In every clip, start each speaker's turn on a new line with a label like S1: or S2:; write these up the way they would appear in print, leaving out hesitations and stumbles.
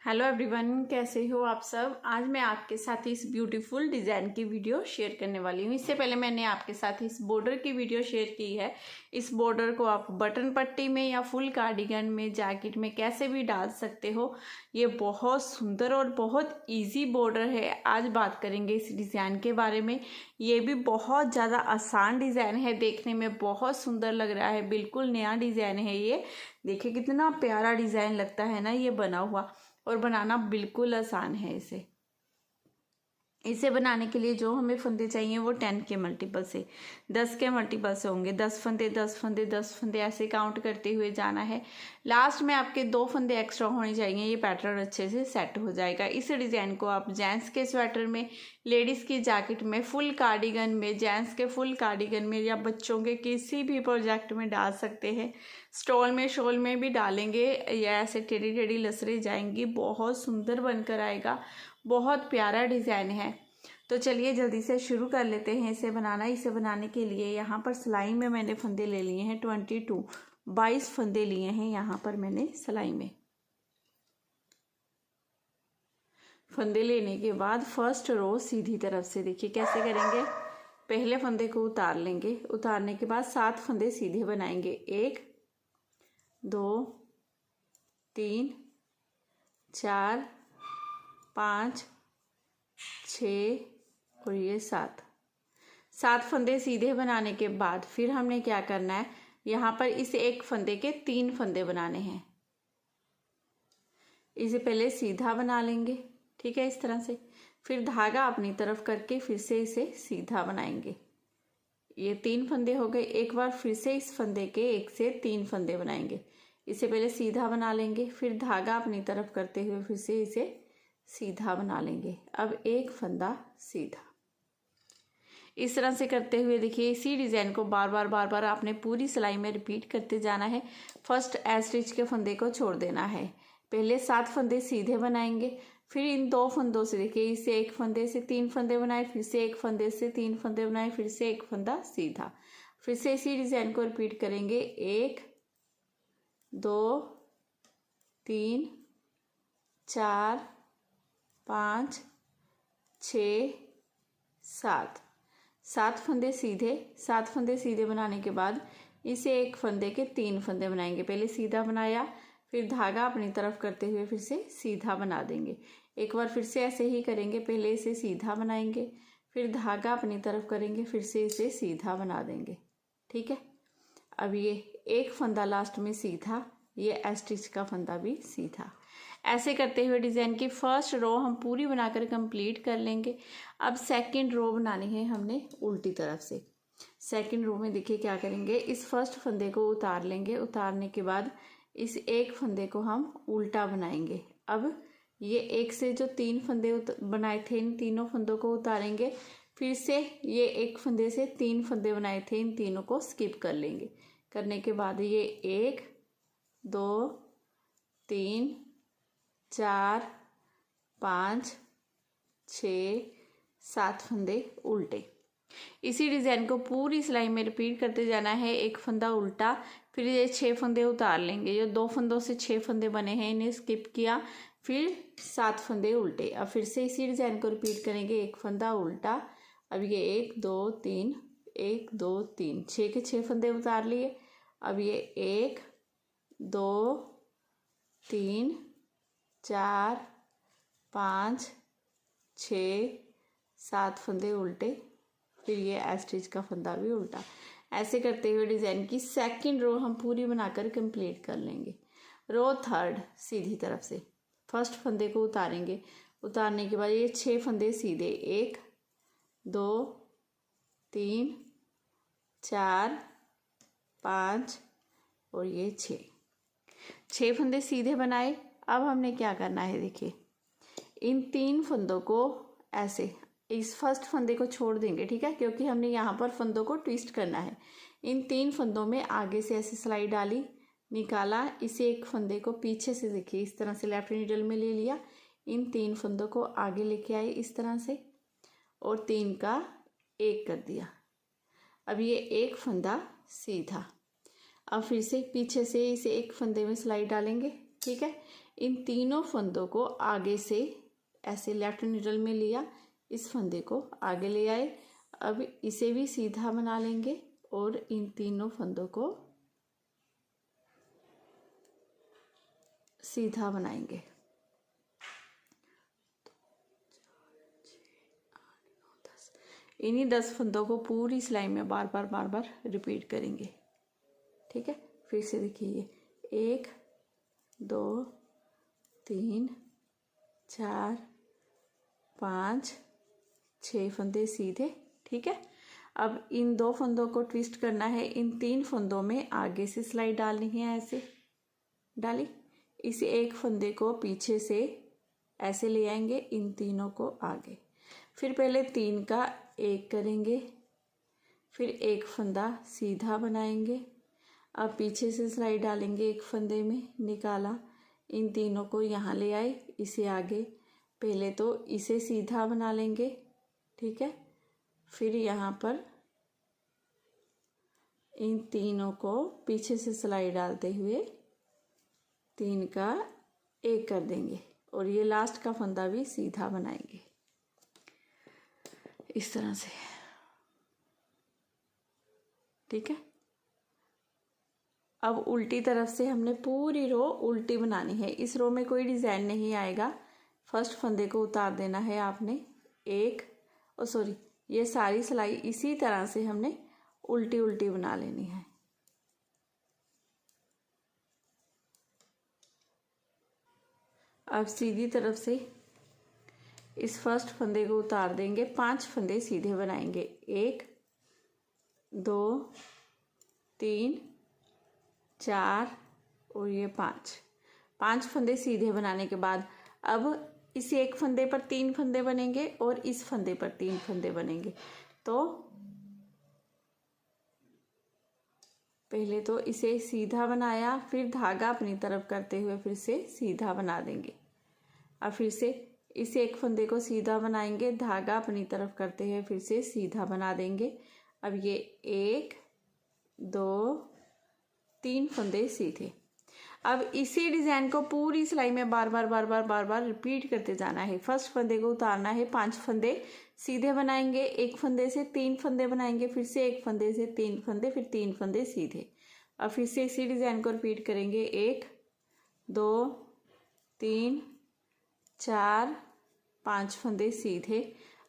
S1: Hello everyone, कैसे हो आप सब। आज मैं आपके साथ इस ब्यूटीफुल डिज़ाइन की वीडियो शेयर करने वाली हूँ। इससे पहले मैंने आपके साथ इस बॉर्डर की वीडियो शेयर की है। इस बॉर्डर को आप बटन पट्टी में या फुल कार्डिगन में, जैकेट में कैसे भी डाल सकते हो। ये बहुत सुंदर और बहुत इजी बॉर्डर है। आज बात करेंगे इस डिज़ाइन के बारे में। ये भी बहुत ज़्यादा आसान डिज़ाइन है, देखने में बहुत सुंदर लग रहा है। बिल्कुल नया डिज़ाइन है ये। देखिए कितना प्यारा डिज़ाइन लगता है ना ये बना हुआ, और बनाना बिल्कुल आसान है। इसे बनाने के लिए जो हमें फंदे चाहिए वो 10 के मल्टीपल से, 10 के मल्टीपल से होंगे। 10 फंदे 10 फंदे 10 फंदे ऐसे काउंट करते हुए जाना है। लास्ट में आपके 2 फंदे एक्स्ट्रा होने चाहिए। ये पैटर्न अच्छे से सेट हो जाएगा। इस डिज़ाइन को आप जेंट्स के स्वेटर में, लेडीज़ की जैकेट में, फुल कार्डिगन में, जेंट्स के फुल कार्डिगन में या बच्चों के किसी भी प्रोजेक्ट में डाल सकते हैं। स्टॉल में, शॉल में भी डालेंगे या ऐसे टेढ़ी टेढ़ी लसरे जाएंगी, बहुत सुंदर बनकर आएगा। बहुत प्यारा डिज़ाइन है। तो चलिए जल्दी से शुरू कर लेते हैं इसे बनाना। इसे बनाने के लिए यहाँ पर सिलाई में मैंने फंदे ले लिए हैं 22 फंदे लिए हैं यहाँ पर मैंने सिलाई में। फंदे लेने के बाद फर्स्ट रो सीधी तरफ से, देखिए कैसे करेंगे। पहले फंदे को उतार लेंगे। उतारने के बाद 7 फंदे सीधे बनाएंगे। 1 2 3 4 5 6 और ये 7 फंदे सीधे बनाने के बाद फिर हमने क्या करना है, यहाँ पर इस एक फंदे के 3 फंदे बनाने हैं। इसे पहले सीधा बना लेंगे, ठीक है, इस तरह से। फिर धागा अपनी तरफ करके फिर से इसे सीधा बनाएंगे। ये 3 फंदे हो गए। एक बार फिर से इस फंदे के 1 से 3 फंदे बनाएंगे। इसे पहले सीधा बना लेंगे, फिर धागा अपनी तरफ करते हुए फिर से इसे सीधा बना लेंगे। अब एक फंदा सीधा, इस तरह से करते हुए देखिए इसी डिज़ाइन को बार बार आपने पूरी सिलाई में रिपीट करते जाना है। फर्स्ट एज स्टिच के फंदे को छोड़ देना है। पहले 7 फंदे सीधे बनाएंगे। फिर इन 2 फंदों से देखिए इससे एक फंदे से 3 फंदे बनाए, फिर से एक फंदे से 3 फंदे बनाए, फिर से एक फंदा सीधा। फिर से इसी डिज़ाइन को रिपीट करेंगे। 1 2 3 4 5 6 7 फंदे सीधे। 7 फंदे सीधे बनाने के बाद इसे एक फंदे के 3 फंदे बनाएंगे। पहले सीधा बनाया, फिर धागा अपनी तरफ करते हुए फिर से सीधा बना देंगे। एक बार फिर से ऐसे ही करेंगे। पहले इसे सीधा बनाएंगे, फिर धागा अपनी तरफ करेंगे, फिर से इसे सीधा बना देंगे, ठीक है। अब ये एक फंदा लास्ट में सीधा, ये स्टिच का फंदा भी सीधा। ऐसे करते हुए डिज़ाइन की फर्स्ट रो हम पूरी बनाकर कंप्लीट कर लेंगे। अब सेकंड रो बनानी है हमने उल्टी तरफ से। सेकंड रो में देखिए क्या करेंगे, इस फर्स्ट फंदे को उतार लेंगे। उतारने के बाद इस एक फंदे को हम उल्टा बनाएंगे। अब ये एक से जो 3 फंदे बनाए थे, इन तीनों फंदों को उतारेंगे। फिर से ये एक फंदे से 3 फंदे बनाए थे, इन तीनों को स्किप कर लेंगे। करने के बाद ये 1 2 3 4 5 6 7 फंदे उल्टे। इसी डिज़ाइन को पूरी सिलाई में रिपीट करते जाना है। एक फंदा उल्टा, फिर ये 6 फंदे उतार लेंगे। जो 2 फंदों से 6 फंदे बने हैं इन्हें स्किप किया, फिर 7 फंदे उल्टे। अब फिर से इसी डिज़ाइन को रिपीट करेंगे। एक फंदा उल्टा। अब ये 1 2 3 1 2 3 6 के 6 फंदे उतार लिए। अब ये 1 2 3 4 5 6 7 फंदे उल्टे, फिर ये स्टिच का फंदा भी उल्टा। ऐसे करते हुए डिज़ाइन की सेकंड रो हम पूरी बनाकर कंप्लीट कर लेंगे। रो थर्ड सीधी तरफ से फर्स्ट फंदे को उतारेंगे। उतारने के बाद ये 6 फंदे सीधे, 1 2 3 4 5 और ये 6 फंदे सीधे बनाए। अब हमने क्या करना है, देखिए इन 3 फंदों को ऐसे, इस फर्स्ट फंदे को छोड़ देंगे, ठीक है, क्योंकि हमने यहाँ पर फंदों को ट्विस्ट करना है। इन 3 फंदों में आगे से ऐसे सिलाई डाली, निकाला। इसे एक फंदे को पीछे से देखिए इस तरह से लेफ्ट नीडल में ले लिया। इन 3 फंदों को आगे लेके आए इस तरह से, और 3 का 1 कर दिया। अब ये एक फंदा सीधा। अब फिर से पीछे से इसे एक फंदे में सिलाई डालेंगे, ठीक है। इन तीनों फंदों को आगे से ऐसे लेफ्ट नीडल में लिया, इस फंदे को आगे ले आए। अब इसे भी सीधा बना लेंगे और इन तीनों फंदों को सीधा बनाएंगे। इन्हीं 10 फंदों को पूरी सिलाई में बार बार रिपीट करेंगे। ठीक है, फिर से देखिए, 1 2 3 4 5 6 फंदे सीधे। ठीक है, अब इन 2 फंदों को ट्विस्ट करना है। इन 3 फंदों में आगे से सिलाई डालनी है, ऐसे डाली। इस एक फंदे को पीछे से ऐसे ले आएंगे, इन तीनों को आगे। फिर पहले 3 का 1 करेंगे, फिर एक फंदा सीधा बनाएंगे। अब पीछे से सिलाई डालेंगे, एक फंदे में निकाला, इन तीनों को यहाँ ले आए, इसे आगे। पहले तो इसे सीधा बना लेंगे। ठीक है, फिर यहाँ पर इन तीनों को पीछे से सिलाई डालते हुए 3 का 1 कर देंगे और ये लास्ट का फंदा भी सीधा बनाएंगे इस तरह से। ठीक है, अब उल्टी तरफ से हमने पूरी रो उल्टी बनानी है। इस रो में कोई डिज़ाइन नहीं आएगा। फर्स्ट फंदे को उतार देना है आपने, ये सारी सिलाई इसी तरह से हमने उल्टी उल्टी बना लेनी है। अब सीधी तरफ से इस फर्स्ट फंदे को उतार देंगे, 5 फंदे सीधे बनाएंगे, 1 2 3 4 और ये 5 फंदे सीधे बनाने के बाद अब इस एक फंदे पर 3 फंदे बनेंगे और इस फंदे पर 3 फंदे बनेंगे। तो पहले तो इसे सीधा बनाया, फिर धागा अपनी तरफ करते हुए फिर से सीधा बना देंगे। अब फिर से इस एक फंदे को सीधा बनाएंगे, धागा अपनी तरफ करते हुए फिर से सीधा बना देंगे। अब ये 1 2 3 फंदे सीधे। अब इसी डिज़ाइन को पूरी सिलाई में बार बार रिपीट करते जाना है। फर्स्ट फंदे को उतारना है, 5 फंदे सीधे बनाएंगे, एक फंदे से 3 फंदे बनाएंगे, फिर से एक फंदे से 3 फंदे, फिर 3 फंदे सीधे। अब फिर से इसी डिज़ाइन को रिपीट करेंगे, 1 2 3 4 5 फंदे सीधे।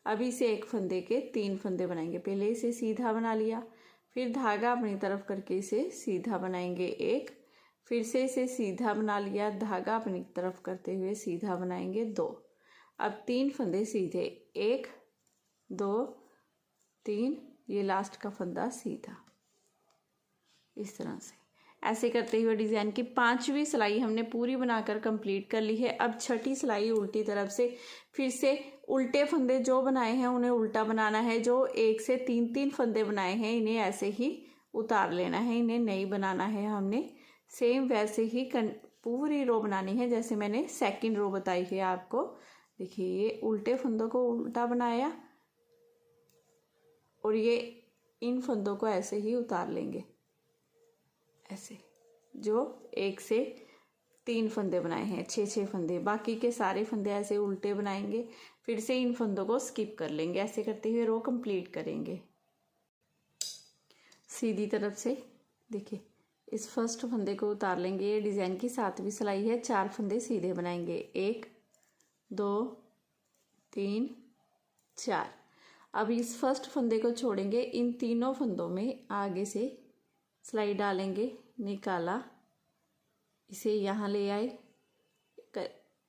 S1: अभी से एक फंदे के 3 फंदे बनाएंगे। पहले इसे सीधा बना लिया, फिर धागा अपनी तरफ करके इसे सीधा बनाएंगे 1, फिर से इसे सीधा बना लिया, धागा अपनी तरफ करते हुए सीधा बनाएंगे 2। अब 3 फंदे सीधे, 1 2 3, ये लास्ट का फंदा सीधा। इस तरह से ऐसे करते हुए डिज़ाइन की 5वीं सिलाई हमने पूरी बनाकर कंप्लीट कर ली है। अब 6ठी सिलाई उल्टी तरफ से फिर से उल्टे फंदे जो बनाए हैं उन्हें उल्टा बनाना है। जो 1 से 3 फंदे बनाए हैं इन्हें ऐसे ही उतार लेना है, इन्हें नहीं बनाना है हमने। सेम वैसे ही पूरी रो बनानी है जैसे मैंने सेकंड रो बताई है आपको। देखिए, ये उल्टे फंदों को उल्टा बनाया और ये इन फंदों को ऐसे ही उतार लेंगे, ऐसे। जो 1 से 3 फंदे बनाए हैं, 6 फंदे, बाकी के सारे फंदे ऐसे उल्टे बनाएंगे, फिर से इन फंदों को स्किप कर लेंगे। ऐसे करते हुए रो कंप्लीट करेंगे। सीधी तरफ से देखिए, इस फर्स्ट फंदे को उतार लेंगे। ये डिज़ाइन की 7वीं सिलाई है। 4 फंदे सीधे बनाएंगे, 1 2 3 4। अब इस फर्स्ट फंदे को छोड़ेंगे, इन तीनों फंदों में आगे से सिलाई डालेंगे, निकाला, इसे यहाँ ले आए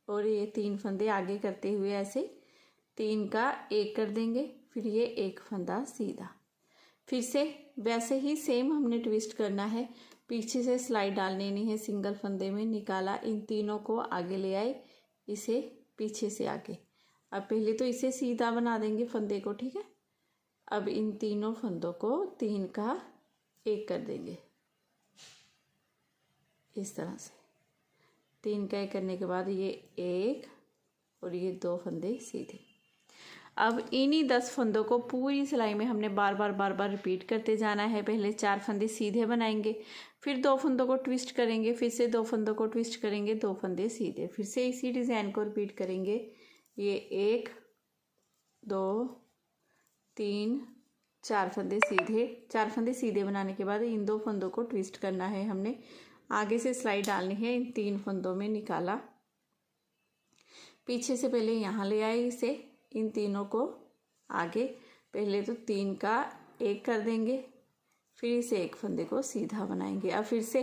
S1: और ये 3 फंदे आगे करते हुए ऐसे 3 का 1 कर देंगे, फिर ये एक फंदा सीधा। फिर से वैसे ही सेम हमने ट्विस्ट करना है। पीछे से सिलाई डाल लेनी है, सिंगल फंदे में निकाला, इन तीनों को आगे ले आए, इसे पीछे से आगे। अब पहले तो इसे सीधा बना देंगे फंदे को, ठीक है। अब इन तीनों फंदों को 3 का 1 कर देंगे इस तरह से। 3 का 1 करने के बाद ये 1 और ये 2 फंदे सीधे। अब इन्हीं 10 फंदों को पूरी सिलाई में हमने बार बार रिपीट करते जाना है। पहले 4 फंदे सीधे बनाएंगे, फिर 2 फंदों को ट्विस्ट करेंगे, फिर से 2 फंदों को ट्विस्ट करेंगे, 2 फंदे सीधे, फिर से इसी डिज़ाइन को रिपीट करेंगे। ये 1 2 3 4 फंदे सीधे। 4 फंदे सीधे बनाने के बाद इन 2 फंदों को ट्विस्ट करना है हमने, आगे से सिलाई डालनी है। इन 3 फंदों में निकाला, पीछे से पहले यहाँ ले आए इसे, इन तीनों को आगे, पहले तो 3 का 1 कर देंगे, फिर इसे एक फंदे को सीधा बनाएंगे। अब फिर से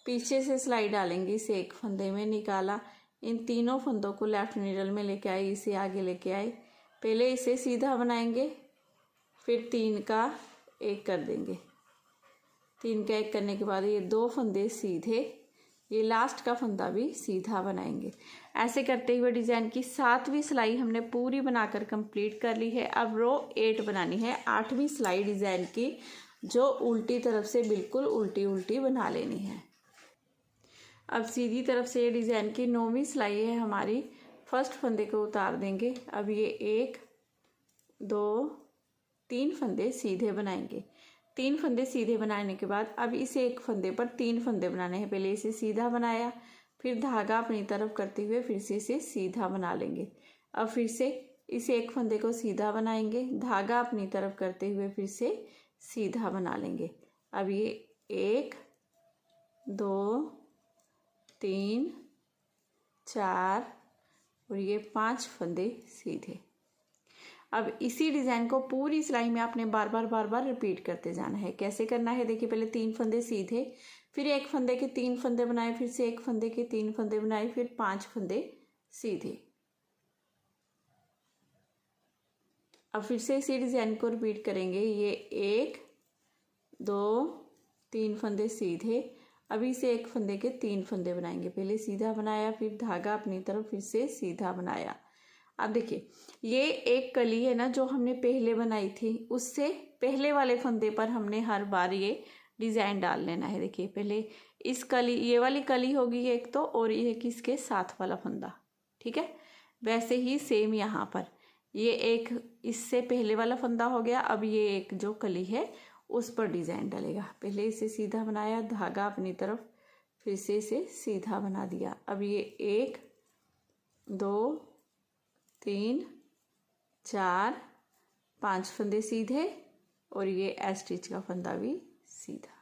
S1: पीछे से सिलाई डालेंगे, इसे एक फंदे में निकाला, इन तीनों फंदों को लेफ्ट नीडल में लेके आए, इसे आगे लेके आए, पहले इसे सीधा बनाएंगे, फिर 3 का 1 कर देंगे। 3 का 1 करने के बाद ये 2 फंदे सीधे, ये लास्ट का फंदा भी सीधा बनाएंगे। ऐसे करते हुए डिज़ाइन की 7वीं सिलाई हमने पूरी बनाकर कंप्लीट कर ली है। अब रो 8 बनानी है, 8वीं सिलाई डिज़ाइन की, जो उल्टी तरफ से बिल्कुल उल्टी उल्टी बना लेनी है। अब सीधी तरफ से ये डिज़ाइन की 9वीं सिलाई है हमारी, फर्स्ट फंदे को उतार देंगे। अब ये 1 2 3 फंदे सीधे बनाएंगे। 3 फंदे सीधे बनाने के बाद अब इसे एक फंदे पर 3 फंदे बनाने हैं। पहले इसे सीधा बनाया, फिर धागा अपनी तरफ करते हुए फिर से इसे सीधा बना लेंगे। अब फिर से इसे एक फंदे को सीधा बनाएंगे, धागा अपनी तरफ करते हुए फिर से सीधा बना लेंगे। अब ये 1 2 3 4 और ये 5 फंदे सीधे। अब इसी डिज़ाइन को पूरी सिलाई में आपने बार बार रिपीट करते जाना है। कैसे करना है देखिए, पहले 3 फंदे सीधे, फिर एक फंदे के 3 फंदे बनाए, फिर से एक फंदे के 3 फंदे बनाए, फिर 5 फंदे सीधे। अब फिर से इसी डिज़ाइन को रिपीट करेंगे। ये 1 2 3 फंदे सीधे, अभी से एक फंदे के 3 फंदे बनाएंगे। पहले सीधा बनाया, फिर धागा अपनी तरफ, फिर से सीधा बनाया। अब देखिए, ये एक कली है ना जो हमने पहले बनाई थी, उससे पहले वाले फंदे पर हमने हर बार ये डिज़ाइन डाल लेना है। देखिए, पहले इस कली, ये वाली कली होगी एक तो, और ये किसके साथ वाला फंदा, ठीक है। वैसे ही सेम यहाँ पर ये एक इससे पहले वाला फंदा हो गया। अब ये एक जो कली है उस पर डिज़ाइन डलेगा। पहले इसे सीधा बनाया, धागा अपनी तरफ, फिर से इसे सीधा बना दिया। अब ये 1 2 3 4 5 फंदे सीधे, और ये एस्टिच का फंदा भी सीधा।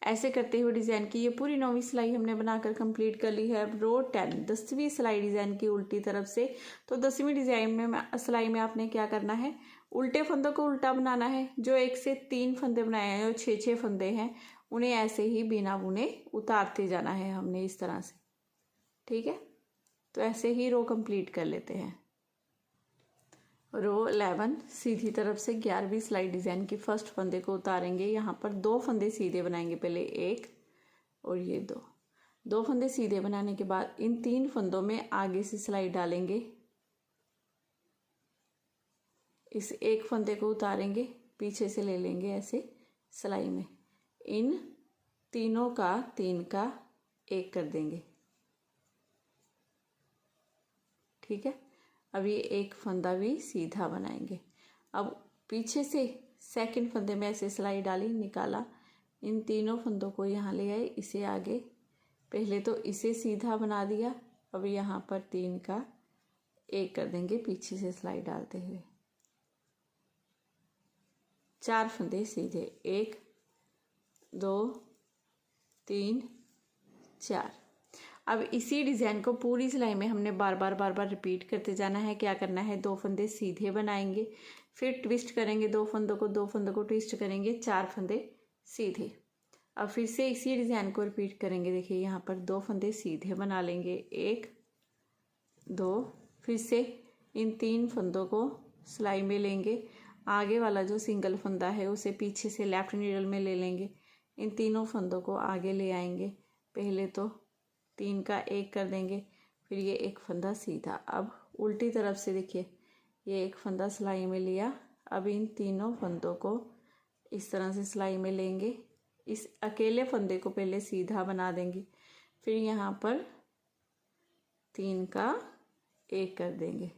S1: ऐसे करते हुए डिज़ाइन की ये पूरी 9वीं सिलाई हमने बनाकर कंप्लीट कर ली है। अब रो 10 10वीं सिलाई डिज़ाइन की उल्टी तरफ से। तो 10वीं डिज़ाइन में सिलाई में आपने क्या करना है, उल्टे फंदों को उल्टा बनाना है। जो 1 से 3 फंदे बनाए हैं, जो 6 फंदे हैं, उन्हें ऐसे ही बिना बुने उतारते जाना है हमने इस तरह से, ठीक है। तो ऐसे ही रो कंप्लीट कर लेते हैं। रो 11 सीधी तरफ से 11वीं सिलाई डिज़ाइन की फर्स्ट फंदे को उतारेंगे। यहाँ पर 2 फंदे सीधे बनाएंगे, पहले 1 और ये 2 फंदे सीधे बनाने के बाद इन 3 फंदों में आगे से सिलाई डालेंगे। इस एक फंदे को उतारेंगे, पीछे से ले लेंगे ऐसे सिलाई में, इन तीनों का 3 का 1 कर देंगे, ठीक है। अब ये एक फंदा भी सीधा बनाएंगे। अब पीछे से सेकंड फंदे में ऐसे सिलाई डाली, निकाला, इन तीनों फंदों को यहाँ ले आए, इसे आगे, पहले तो इसे सीधा बना दिया। अब यहाँ पर 3 का 1 कर देंगे, पीछे से सिलाई डालते हुए। 4 फंदे सीधे, 1 2 3 4। अब इसी डिज़ाइन को पूरी सिलाई में हमने बार बार रिपीट करते जाना है। क्या करना है, 2 फंदे सीधे बनाएंगे, फिर ट्विस्ट करेंगे 2 फंदों को, 2 फंदों को ट्विस्ट करेंगे, 4 फंदे सीधे। अब फिर से इसी डिज़ाइन को रिपीट करेंगे। देखिए, यहाँ पर 2 फंदे सीधे बना लेंगे, 1 2, फिर से इन 3 फंदों को सिलाई में लेंगे। आगे वाला जो सिंगल फंदा है उसे पीछे से लेफ्ट नीडल में ले लेंगे, इन तीनों फंदों को आगे ले आएंगे। पहले तो 3 का 1 कर देंगे, फिर ये एक फंदा सीधा। अब उल्टी तरफ से देखिए, ये एक फंदा सिलाई में लिया। अब इन तीनों फंदों को इस तरह से सिलाई में लेंगे। इस अकेले फंदे को पहले सीधा बना देंगे, फिर यहाँ पर 3 का 1 कर देंगे।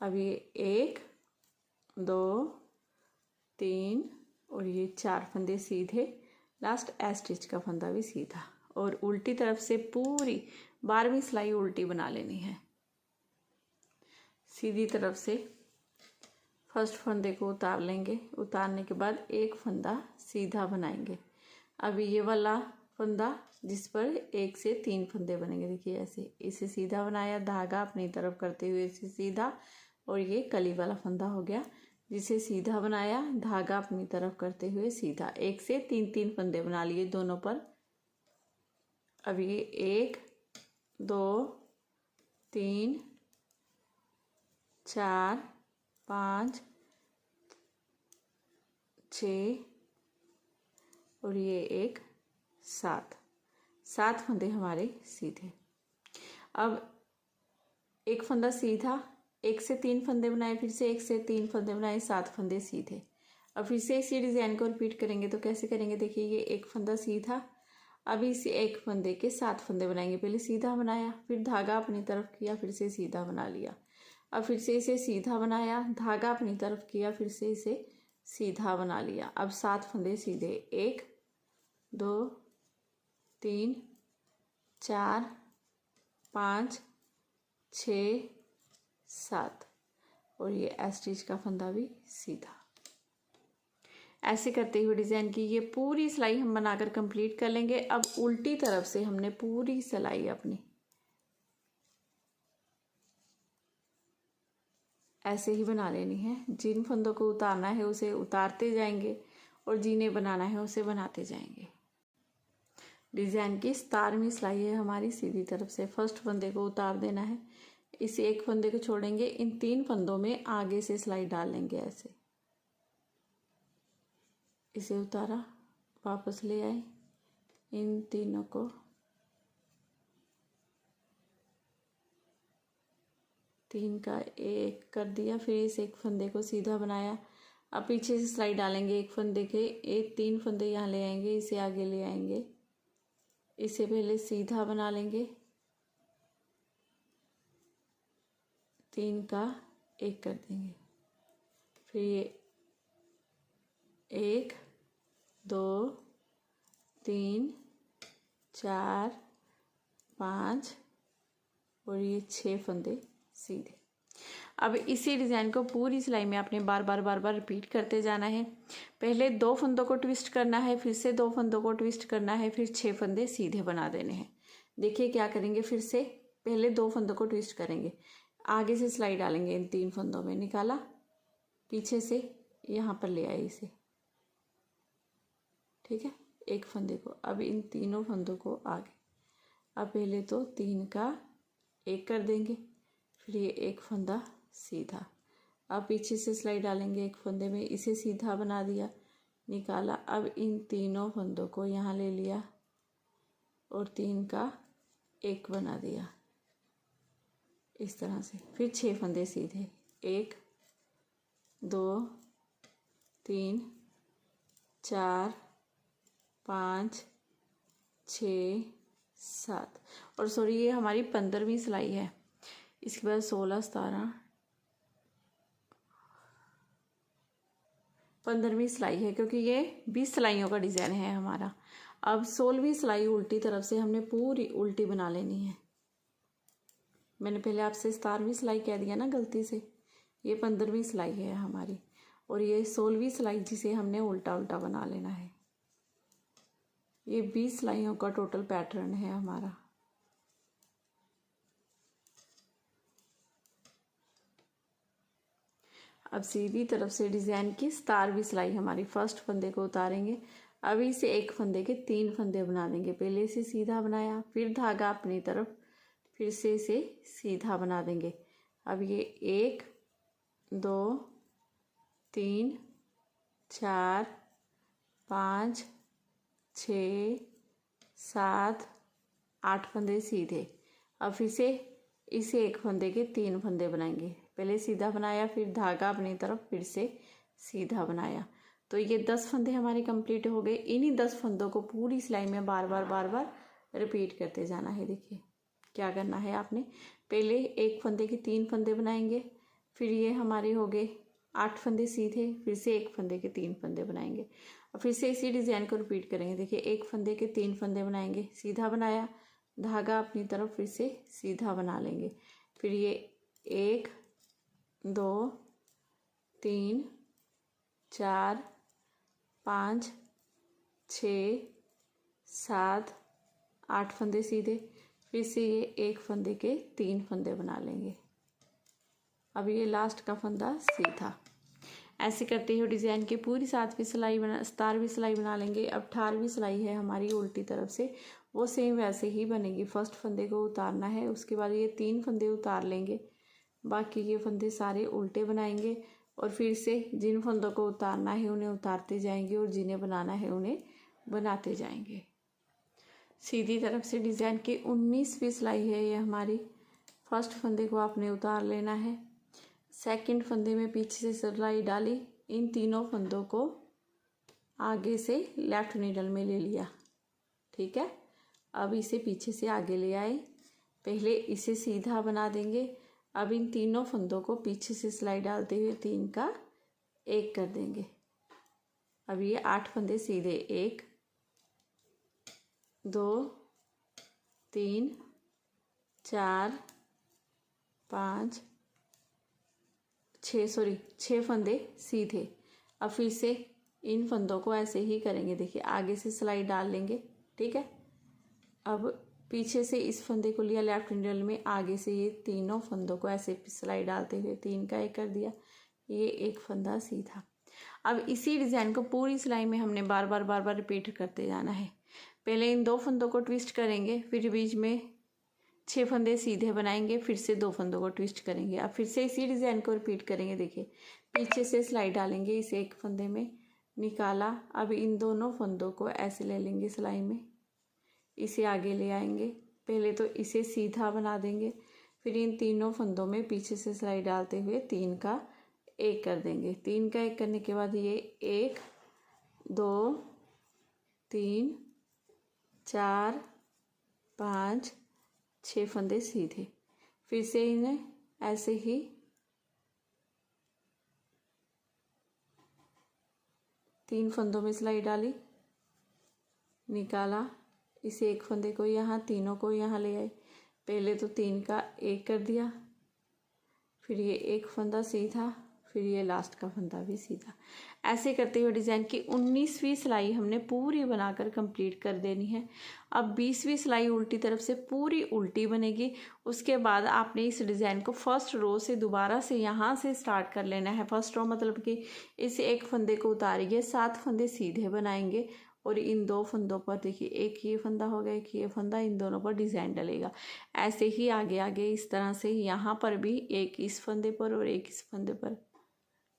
S1: अब ये 1 2 3 और ये 4 फंदे सीधे, लास्ट ए स्टिच का फंदा भी सीधा, और उल्टी तरफ से पूरी 12वीं सिलाई उल्टी बना लेनी है। सीधी तरफ से फर्स्ट फंदे को उतार लेंगे, उतारने के बाद एक फंदा सीधा बनाएंगे। अब ये वाला फंदा जिस पर 1 से 3 फंदे बनेंगे, देखिए ऐसे, इसे सीधा बनाया, धागा अपनी तरफ करते हुए इसे सीधा, और ये कली वाला फंदा हो गया जिसे सीधा बनाया, धागा अपनी तरफ करते हुए सीधा। 1 से 3 फंदे बना लिए दोनों पर। अब ये 1 2 3 4 5 6 और ये 1 7 फंदे हमारे सीधे। अब एक फंदा सीधा, 1 से 3 फंदे बनाए, फिर से 1 से 3 फंदे बनाए, 7 फंदे सीधे। अब फिर से इसी डिज़ाइन को रिपीट करेंगे। तो कैसे करेंगे, देखिए ये एक फंदा सीधा, अब इस एक फंदे के 7 फंदे बनाएंगे। पहले सीधा बनाया, फिर धागा अपनी तरफ किया, फिर से सीधा बना लिया। अब फिर से इसे सीधा बनाया, धागा अपनी तरफ किया, फिर से इसे सीधा बना लिया। अब 7 फंदे सीधे, 1 2 3 4 5 6 7 और ये स्टिच का फंदा भी सीधा। ऐसे करते हुए डिज़ाइन की ये पूरी सिलाई हम बनाकर कंप्लीट कर लेंगे। अब उल्टी तरफ से हमने पूरी सिलाई अपनी ऐसे ही बना लेनी है। जिन फंदों को उतारना है उसे उतारते जाएंगे और जिन्हें बनाना है उसे बनाते जाएंगे। डिज़ाइन की 17वीं सिलाई है हमारी। सीधी तरफ से फर्स्ट फंदे को उतार देना है, इस एक फंदे को छोड़ेंगे, इन 3 फंदों में आगे से सिलाई डाल लेंगे। ऐसे इसे उतारा, वापस ले आए, इन तीनों को 3 का 1 कर दिया, फिर इस एक फंदे को सीधा बनाया। अब पीछे से सिलाई डालेंगे, एक फंदे के 3 फंदे यहाँ ले आएंगे, इसे आगे ले आएंगे, इसे पहले सीधा बना लेंगे, 3 का 1 कर देंगे, फिर ये 1 2 3 4 5 और ये 6 फंदे सीधे। अब इसी डिज़ाइन को पूरी सिलाई में आपने बार बार रिपीट करते जाना है। पहले 2 फंदों को ट्विस्ट करना है, फिर से 2 फंदों को ट्विस्ट करना है, फिर 6 फंदे सीधे बना देने हैं। देखिए क्या करेंगे, फिर से पहले 2 फंदों को ट्विस्ट करेंगे, आगे से सिलाई डालेंगे, इन 3 फंदों में निकाला, पीछे से यहाँ पर ले आए इसे, ठीक है, एक फंदे को। अब इन तीनों फंदों को आगे, अब पहले तो 3 का 1 कर देंगे, फिर ये एक फंदा सीधा, अब पीछे से सिलाई डालेंगे एक फंदे में, इसे सीधा बना दिया, निकाला। अब इन तीनों फंदों को यहाँ ले लिया और 3 का 1 बना दिया इस तरह से, फिर 6 फंदे सीधे, 1 2 3 4 5 6 7 और सॉरी ये हमारी 15वीं सिलाई है। इसके बाद 16 17 15वीं सिलाई है, क्योंकि ये 20 सिलाइयों का डिज़ाइन है हमारा। अब 16वीं सिलाई उल्टी तरफ से हमने पूरी उल्टी बना लेनी है। मैंने पहले आपसे 17वीं सिलाई कह दिया ना गलती से, ये 15वीं सिलाई है हमारी, और ये 16वीं सिलाई जिसे हमने उल्टा उल्टा बना लेना है। ये 20 सिलाइयों का टोटल पैटर्न है हमारा। अब सीधी तरफ से डिज़ाइन की 17वीं सिलाई हमारी, फर्स्ट फंदे को उतारेंगे, अभी से एक फंदे के 3 फंदे बना देंगे। पहले से सीधा बनाया, फिर धागा अपनी तरफ, फिर से इसे सीधा बना देंगे। अब ये 1 2 3 4 5 6 7 8 फंदे सीधे। अब फिर से इसे एक फंदे के 3 फंदे बनाएंगे, पहले सीधा बनाया, फिर धागा अपनी तरफ, फिर से सीधा बनाया। तो ये 10 फंदे हमारे कंप्लीट हो गए। इन्हीं 10 फंदों को पूरी सिलाई में बार बार रिपीट करते जाना है। देखिए क्या करना है आपने, पहले एक फंदे के 3 फंदे बनाएंगे, फिर ये हमारे हो गए 8 फंदे सीधे, फिर से एक फंदे के 3 फंदे बनाएंगे और फिर से इसी डिज़ाइन को रिपीट करेंगे। देखिए एक फंदे के 3 फंदे बनाएंगे, सीधा बनाया, धागा अपनी तरफ फिर से सीधा बना लेंगे। फिर ये 1 2 3 4 5 6 7 8 फंदे सीधे, फिर से ये एक फंदे के 3 फंदे बना लेंगे। अब ये लास्ट का फंदा सीधा। ऐसे करते हुए डिज़ाइन की पूरी 17वीं सिलाई बना लेंगे। अब 18वीं सिलाई है हमारी उल्टी तरफ से, वो सेम वैसे ही बनेगी। फर्स्ट फंदे को उतारना है, उसके बाद ये 3 फंदे उतार लेंगे, बाकी के फंदे सारे उल्टे बनाएंगे और फिर से जिन फंदों को उतारना है उन्हें उतारते जाएंगे और जिन्हें बनाना है उन्हें बनाते जाएंगे। सीधी तरफ से डिज़ाइन की 19वीं सिलाई है ये हमारी। फर्स्ट फंदे को आपने उतार लेना है, सेकंड फंदे में पीछे से सिलाई डाली, इन तीनों फंदों को आगे से लेफ्ट नीडल में ले लिया, ठीक है। अब इसे पीछे से आगे ले आए, पहले इसे सीधा बना देंगे। अब इन तीनों फंदों को पीछे से सिलाई डालते हुए 3 का 1 कर देंगे। अब ये 8 फंदे सीधे, 1 2 3 4 5 6 फंदे सीधे। अब फिर से इन फंदों को ऐसे ही करेंगे। देखिए आगे से सिलाई डाल लेंगे, ठीक है। अब पीछे से इस फंदे को लिया लेफ्ट नीडल में, आगे से ये तीनों फंदों को ऐसे सिलाई डालते हुए 3 का 1 कर दिया, ये एक फंदा सीधा। अब इसी डिज़ाइन को पूरी सिलाई में हमने बार बार रिपीट करते जाना है। पहले इन 2 फंदों को ट्विस्ट करेंगे, फिर बीच में 6 फंदे सीधे बनाएंगे, फिर से 2 फंदों को ट्विस्ट करेंगे। अब फिर से इसी डिज़ाइन को रिपीट करेंगे। देखिए पीछे से सिलाई डालेंगे, इसे एक फंदे में निकाला। अब इन दोनों फंदों को ऐसे ले लेंगे सिलाई में, इसे आगे ले आएंगे। पहले तो इसे सीधा बना देंगे, फिर इन तीनों फंदों में पीछे से सिलाई डालते हुए 3 का 1 कर देंगे। 3 का 1 करने के बाद ये 1 2 3 4 5 6 फंदे सीधे, फिर से इन्हें ऐसे ही तीन फंदों में सिलाई डाली, निकाला, इसे एक फंदे को यहाँ, तीनों को यहाँ ले आए। पहले तो 3 का 1 कर दिया, फिर ये एक फंदा सीधा, फिर ये लास्ट का फंदा भी सीधा। ऐसे करते हुए डिज़ाइन की 19वीं सिलाई हमने पूरी बनाकर कंप्लीट कर देनी है। अब 20वीं सिलाई उल्टी तरफ से पूरी उल्टी बनेगी। उसके बाद आपने इस डिज़ाइन को फर्स्ट रो से दोबारा से यहाँ से स्टार्ट कर लेना है। फर्स्ट रो मतलब कि इस एक फंदे को उतारिए, 7 फंदे सीधे बनाएंगे और इन 2 फंदों पर देखिए एक ये फंदा हो गया, एक ये फंदा, इन दोनों पर डिज़ाइन डलेगा। ऐसे ही आगे आगे इस तरह से यहाँ पर भी एक इस फंदे पर और एक इस फंदे पर,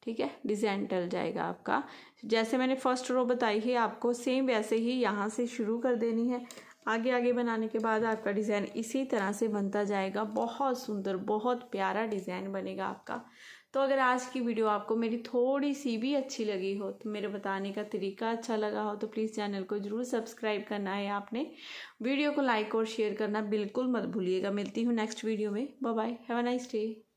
S1: ठीक है, डिज़ाइन डल जाएगा आपका। जैसे मैंने फर्स्ट रो बताई है आपको सेम वैसे ही यहाँ से शुरू कर देनी है। आगे आगे बनाने के बाद आपका डिज़ाइन इसी तरह से बनता जाएगा। बहुत सुंदर, बहुत प्यारा डिज़ाइन बनेगा आपका। तो अगर आज की वीडियो आपको मेरी थोड़ी सी भी अच्छी लगी हो, तो मेरे बताने का तरीका अच्छा लगा हो, तो प्लीज़ चैनल को ज़रूर सब्सक्राइब करना है आपने। वीडियो को लाइक और शेयर करना बिल्कुल मत भूलिएगा। मिलती हूँ नेक्स्ट वीडियो में। Bye bye, have a nice day.